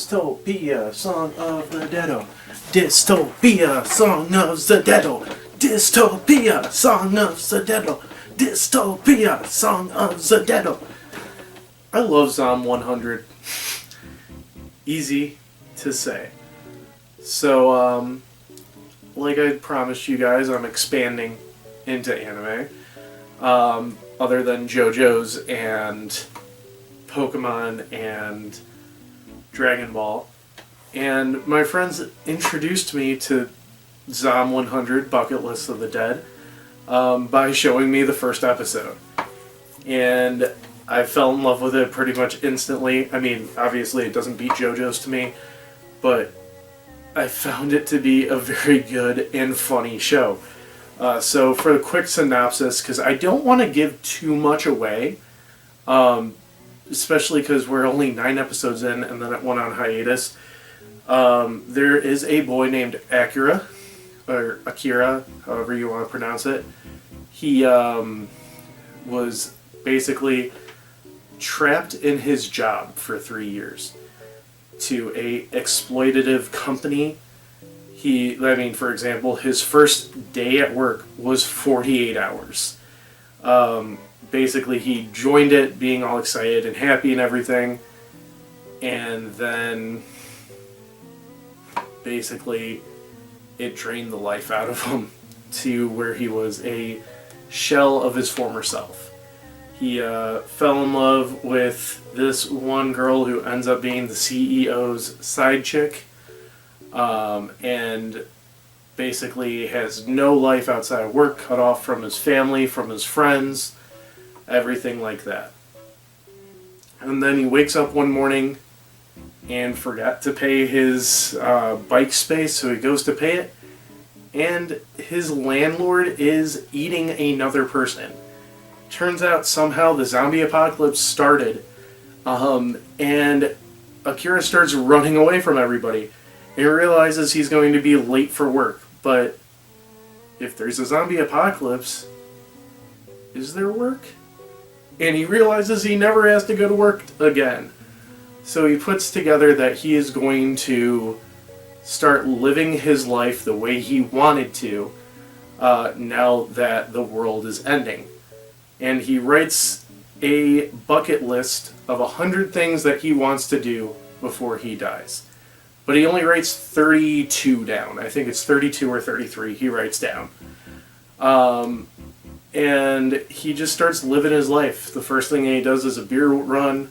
Dystopia, Song of the Deado. Dystopia, Song of the Deado. Dystopia, Song of the Deado. Dystopia, Song of the Deado. I love ZOM 100. Easy to say. So, like I promised you guys, I'm expanding into anime. Other than JoJo's and Pokemon and Dragon Ball. And my friends introduced me to ZOM 100 Bucket List of the Dead by showing me the first episode. And I fell in love with it pretty much instantly. I mean, obviously it doesn't beat JoJo's to me, but I found it to be a very good and funny show. So for the quick synopsis, because I don't want to give too much away, especially because we're only 9 episodes in and then it went on hiatus. There is a boy named Akira, or Akira, however you want to pronounce it. He was basically trapped in his job for 3 years to a exploitative company. For example, his first day at work was 48 hours. Basically, he joined it being all excited and happy and everything, and then basically it drained the life out of him to where he was a shell of his former self. He fell in love with this one girl who ends up being the CEO's side chick, and basically has no life outside of work, cut off from his family, from his friends, everything like that. And then he wakes up one morning and forgot to pay his bike space, so he goes to pay it, and his landlord is eating another person. Turns out somehow the zombie apocalypse started, and Akira starts running away from everybody. He realizes he's going to be late for work, but if there's a zombie apocalypse, is there work? And he realizes he never has to go to work again. So he puts together that he is going to start living his life the way he wanted to, now that the world is ending. And he writes a bucket list of 100 things that he wants to do before he dies. But he only writes 32 down. I think it's 32 or 33 he writes down. And he just starts living his life. The first thing he does is a beer run,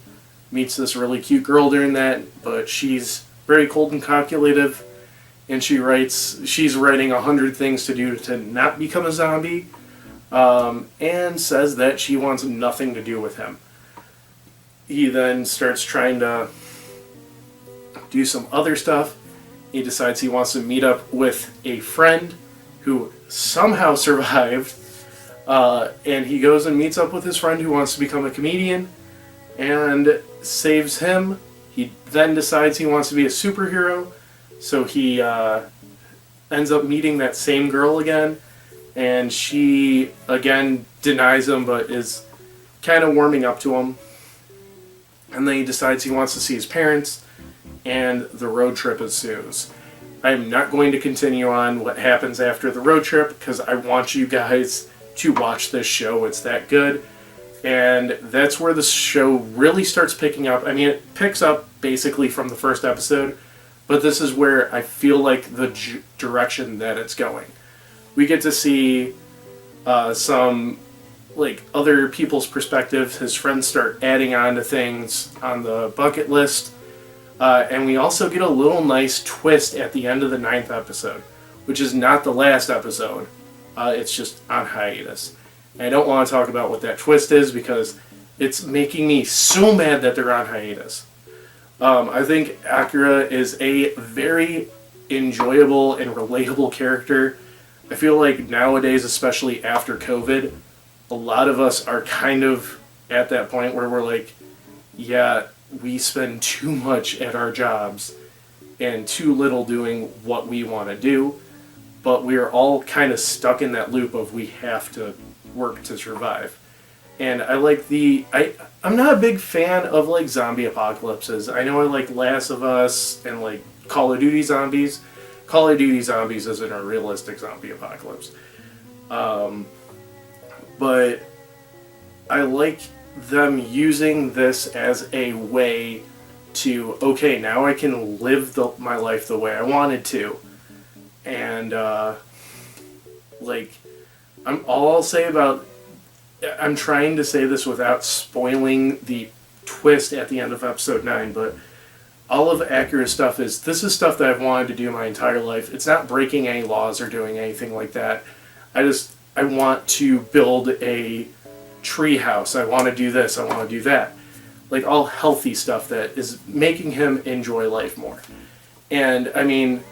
meets this really cute girl during that, but she's very cold and calculative, and she's writing 100 things to do to not become a zombie, and says that she wants nothing to do with him. He then starts trying to do some other stuff. He decides he wants to meet up with a friend who somehow survived, and he goes and meets up with his friend who wants to become a comedian and saves him. He then decides he wants to be a superhero, so he ends up meeting that same girl again, and she again denies him but is kind of warming up to him. And then he decides he wants to see his parents, and the road trip ensues. I am not going to continue on what happens after the road trip because I want you guys to watch this show. It's that good. And that's where the show really starts picking up. I mean, it picks up basically from the first episode, but this is where I feel like the direction that it's going. We get to see some other people's perspectives. His friends start adding on to things on the bucket list. And we also get a little nice twist at the end of the 9th episode, which is not the last episode. It's just on hiatus. And I don't want to talk about what that twist is because it's making me so mad that they're on hiatus. I think Akira is a very enjoyable and relatable character. I feel like nowadays, especially after COVID, a lot of us are kind of at that point where we're like, yeah, we spend too much at our jobs and too little doing what we want to do, but we're all kind of stuck in that loop of we have to work to survive. And I like I'm not a big fan of like zombie apocalypses. I know I like Last of Us and like Call of Duty zombies. Call of Duty zombies isn't a realistic zombie apocalypse. But I like them using this as a way to, okay, now I can live my life the way I wanted to. And like, all I'll say about, I'm trying to say this without spoiling the twist at the end of episode 9, but all of Acura's stuff this is stuff that I've wanted to do my entire life. It's not breaking any laws or doing anything like that. I want to build a tree house. I want to do this. I want to do that. Like all healthy stuff that is making him enjoy life more. And I mean,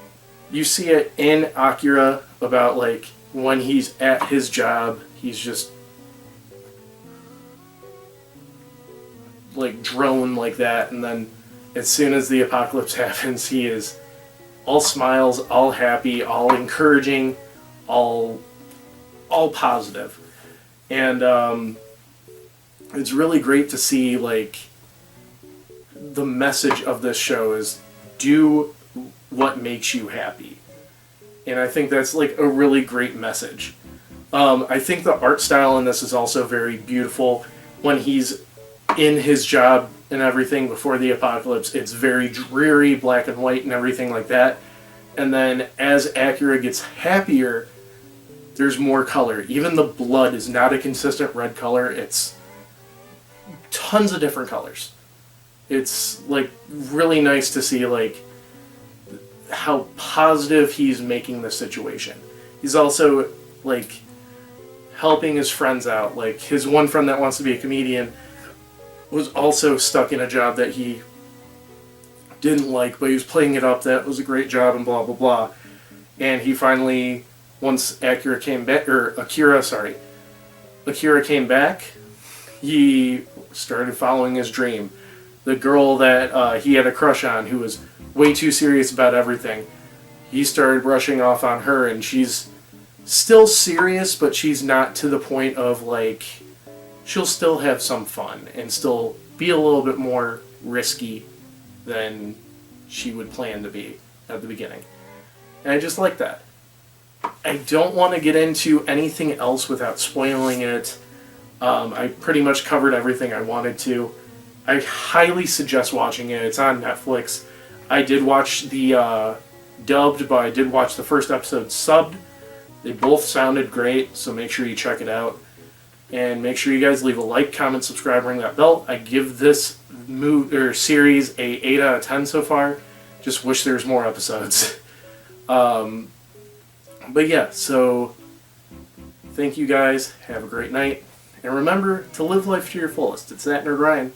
you see it in Akira about like when he's at his job, he's just like drone like that, and then as soon as the apocalypse happens, he is all smiles, all happy, all encouraging, all positive. And it's really great to see like the message of this show is do what makes you happy. And I think that's like a really great message. I think the art style in this is also very beautiful. When he's in his job and everything before the apocalypse, it's very dreary, black and white and everything like that. And then as Acura gets happier, there's more color. Even the blood is not a consistent red color. It's tons of different colors. It's like really nice to see like how positive he's making the situation. He's also like helping his friends out. Like his one friend that wants to be a comedian was also stuck in a job that he didn't like, but he was playing it up that it was a great job and blah blah blah. And he finally, once Akira came back, Akira came back, he started following his dream. The girl that he had a crush on, who was way too serious about everything, he started brushing off on her, and she's still serious, but she's not to the point of like, she'll still have some fun and still be a little bit more risky than she would plan to be at the beginning. And I just like that. I don't want to get into anything else without spoiling it. I pretty much covered everything I wanted to. I highly suggest watching it. It's on Netflix. I did watch the dubbed, but I did watch the first episode subbed. They both sounded great, so make sure you check it out. And make sure you guys leave a like, comment, subscribe, ring that bell. I give this series a 8 out of 10 so far. Just wish there was more episodes. But yeah, so thank you guys. Have a great night. And remember to live life to your fullest. It's that Nerd Ryan.